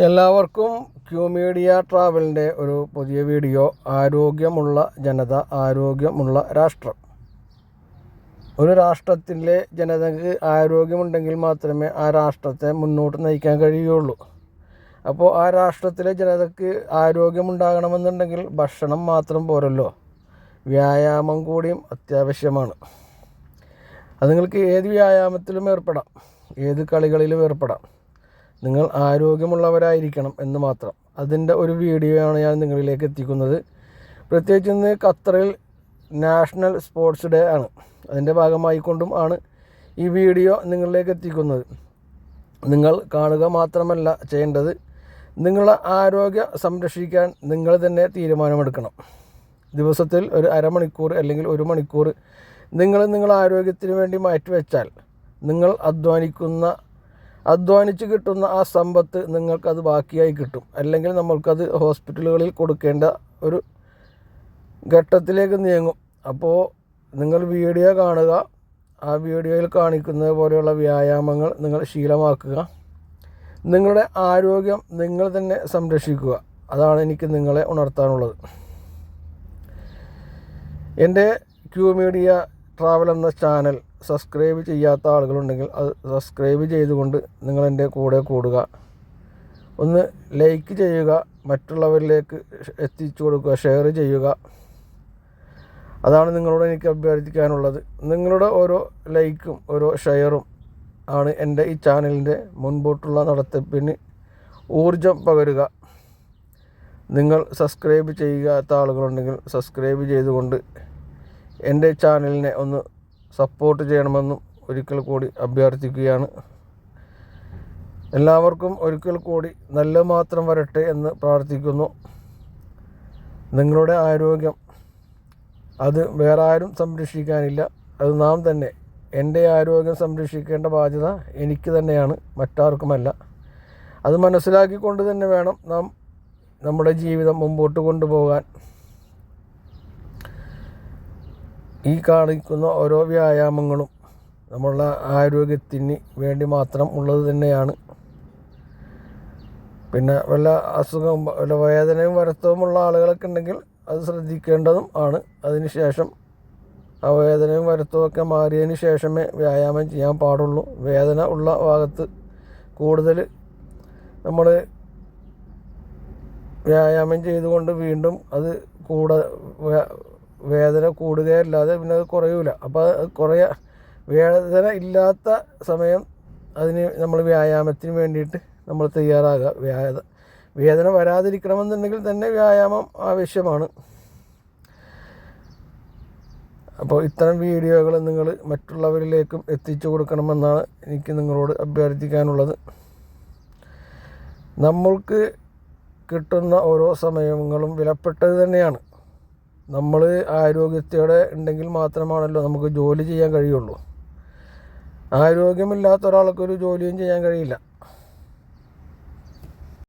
എല്ലാവർക്കും Q media ട്രാവലിൻ്റെ ഒരു പുതിയ വീഡിയോ. ആരോഗ്യമുള്ള ജനത, ആരോഗ്യമുള്ള രാഷ്ട്രം. ഒരു രാഷ്ട്രത്തിലെ ജനതയ്ക്ക് ആരോഗ്യമുണ്ടെങ്കിൽ മാത്രമേ ആ രാഷ്ട്രത്തെ മുന്നോട്ട് നയിക്കാൻ കഴിയുകയുള്ളൂ. അപ്പോൾ ആ രാഷ്ട്രത്തിലെ ജനതയ്ക്ക് ആരോഗ്യമുണ്ടാകണമെന്നുണ്ടെങ്കിൽ ഭക്ഷണം മാത്രം പോരല്ലോ, വ്യായാമം കൂടിയും അത്യാവശ്യമാണ്. അത് നിങ്ങൾക്ക് ഏത് വ്യായാമത്തിലും ഏർപ്പെടാം, ഏത് കളികളിലും ഏർപ്പെടാം. നിങ്ങൾ ആരോഗ്യമുള്ളവരായിരിക്കണം എന്ന് മാത്രം. അതിൻ്റെ ഒരു വീഡിയോയാണ് ഞാൻ നിങ്ങളിലേക്ക് എത്തിക്കുന്നത്. പ്രത്യേകിച്ച് ഇന്ന് ഖത്തറിൽ നാഷണൽ സ്പോർട്സ് ഡേ ആണ്. അതിൻ്റെ ഭാഗമായിക്കൊണ്ടും ആണ് ഈ വീഡിയോ നിങ്ങളിലേക്ക് എത്തിക്കുന്നത്. നിങ്ങൾ കാണുക മാത്രമല്ല ചെയ്യേണ്ടത്, നിങ്ങളുടെ ആരോഗ്യം സംരക്ഷിക്കാൻ നിങ്ങൾ തന്നെ തീരുമാനമെടുക്കണം. ദിവസത്തിൽ ഒരു അരമണിക്കൂർ അല്ലെങ്കിൽ ഒരു മണിക്കൂർ നിങ്ങളുടെ ആരോഗ്യത്തിന് വേണ്ടി മാറ്റിവെച്ചാൽ നിങ്ങൾ അധ്വാനിച്ച് കിട്ടുന്ന ആ സമ്പത്ത് നിങ്ങൾക്കത് ബാക്കിയായി കിട്ടും. അല്ലെങ്കിൽ നമ്മൾക്കത് ഹോസ്പിറ്റലുകളിൽ കൊടുക്കേണ്ട ഒരു ഘട്ടത്തിലേക്ക് നീങ്ങും. അപ്പോൾ നിങ്ങൾ വീഡിയോ കാണുക, ആ വീഡിയോയിൽ കാണിക്കുന്നത് പോലെയുള്ള വ്യായാമങ്ങൾ നിങ്ങൾ ശീലമാക്കുക. നിങ്ങളുടെ ആരോഗ്യം നിങ്ങൾ തന്നെ സംരക്ഷിക്കുക. അതാണ് എനിക്ക് നിങ്ങളെ ഉണർത്താനുള്ളത്. എൻ്റെ ക്യൂ മീഡിയ ട്രാവൽ എന്ന ചാനൽ സബ്സ്ക്രൈബ് ചെയ്യാത്ത ആളുകളുണ്ടെങ്കിൽ അത് സബ്സ്ക്രൈബ് ചെയ്തുകൊണ്ട് നിങ്ങളെൻ്റെ കൂടെ കൂടുക. ഒന്ന് ലൈക്ക് ചെയ്യുക, മറ്റുള്ളവരിലേക്ക് എത്തിച്ചു കൊടുക്കുക, ഷെയർ ചെയ്യുക. അതാണ് നിങ്ങളോട് എനിക്ക് അഭ്യർത്ഥിക്കാനുള്ളത്. നിങ്ങളുടെ ഓരോ ലൈക്കും ഓരോ ഷെയറും ആണ് എൻ്റെ ഈ ചാനലിൻ്റെ മുൻപോട്ടുള്ള നടത്തിപ്പിന് ഊർജം പകരുക. നിങ്ങൾ സബ്സ്ക്രൈബ് ചെയ്യാത്ത ആളുകളുണ്ടെങ്കിൽ സബ്സ്ക്രൈബ് ചെയ്തുകൊണ്ട് എൻ്റെ ചാനലിനെ ഒന്ന് സപ്പോർട്ട് ചെയ്യണമെന്നും ഒരിക്കൽ കൂടി അഭ്യർത്ഥിക്കുകയാണ്. എല്ലാവർക്കും ഒരിക്കൽ കൂടി നല്ല മാത്രം വരട്ടെ എന്ന് പ്രാർത്ഥിക്കുന്നു. നിങ്ങളുടെ ആരോഗ്യം അത് വേറെ ആരും സംരക്ഷിക്കാനില്ല, അത് നാം തന്നെ. എൻ്റെ ആരോഗ്യം സംരക്ഷിക്കേണ്ട ബാധ്യത എനിക്ക് തന്നെയാണ്, മറ്റാർക്കുമല്ല. അത് മനസ്സിലാക്കിക്കൊണ്ട് തന്നെ വേണം നാം നമ്മുടെ ജീവിതം മുമ്പോട്ട് കൊണ്ടുപോകാൻ. ഈ കാണിക്കുന്ന ഓരോ വ്യായാമങ്ങളും നമ്മളുടെ ആരോഗ്യത്തിന് വേണ്ടി മാത്രം ഉള്ളത് തന്നെയാണ്. പിന്നെ വല്ല അസുഖം, വല്ല വേദനയും വരുത്തവുമുള്ള ആളുകളൊക്കെ ഉണ്ടെങ്കിൽ അത് ശ്രദ്ധിക്കേണ്ടതും ആണ്. അതിനുശേഷം ആ വേദനയും വരുത്തമൊക്കെ മാറിയതിന് ശേഷമേ വ്യായാമം ചെയ്യാൻ പാടുള്ളൂ. വേദന ഉള്ള ഭാഗത്ത് കൂടുതൽ നമ്മൾ വ്യായാമം ചെയ്തുകൊണ്ട് വീണ്ടും അത് വേദന കൂടുകയല്ലാതെ പിന്നെ അത് കുറയൂല. അപ്പോൾ വേദന ഇല്ലാത്ത സമയം അതിന് നമ്മൾ വ്യായാമത്തിന് വേണ്ടിയിട്ട് നമ്മൾ തയ്യാറാകുക. വേദന വരാതിരിക്കണമെന്നുണ്ടെങ്കിൽ തന്നെ വ്യായാമം ആവശ്യമാണ്. അപ്പോൾ ഇത്തരം വീഡിയോകൾ നിങ്ങൾ മറ്റുള്ളവരിലേക്കും എത്തിച്ചു കൊടുക്കണമെന്നാണ് എനിക്ക് നിങ്ങളോട് അഭ്യർത്ഥിക്കാനുള്ളത്. നമ്മൾക്ക് കിട്ടുന്ന ഓരോ സമയങ്ങളും വിലപ്പെട്ടത് തന്നെയാണ്. നമ്മൾ ആരോഗ്യത്തോടെ ഉണ്ടെങ്കിൽ മാത്രമാണല്ലോ നമുക്ക് ജോലി ചെയ്യാൻ കഴിയുള്ളൂ. ആരോഗ്യമില്ലാത്ത ഒരാൾക്കൊരു ജോലിയും ചെയ്യാൻ കഴിയില്ല.